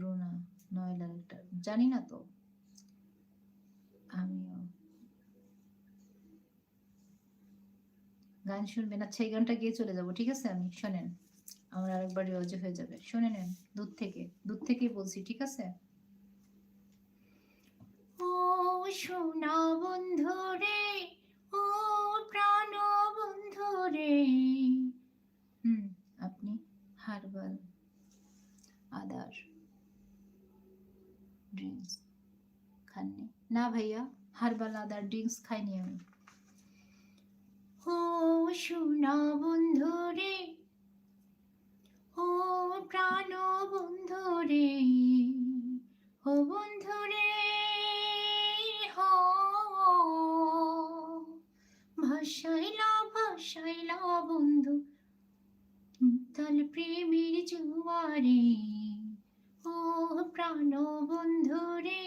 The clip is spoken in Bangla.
রুনা নয়লা একটা জানি না তো, আমিও গান শুনবেন? আচ্ছা এই গানটা গিয়ে চলে যাব, ঠিক আছে? আমি শোনেন, আমার আরেকবার রেওয়াজে হয়ে যাবে, শুনে নেন। দূর থেকেই বলছি, ঠিক আছে? ও সোনা বন্ধু রে, ও প্রাণ বন্ধু রে। আপনি হার্বাল আদার ড্রিঙ্কস খাননি? না ভাইয়া, হার্বাল আদার ড্রিঙ্কস খাইনি আমি। ও সোনা বন্ধু রে, ও প্রাণ বন্ধু রে, ও বন্ধু রে, ও ভাসাইলা ভাসাইলা বন্ধু তাল প্রেমের জুয়ারে, ও প্রাণ বন্ধু রে,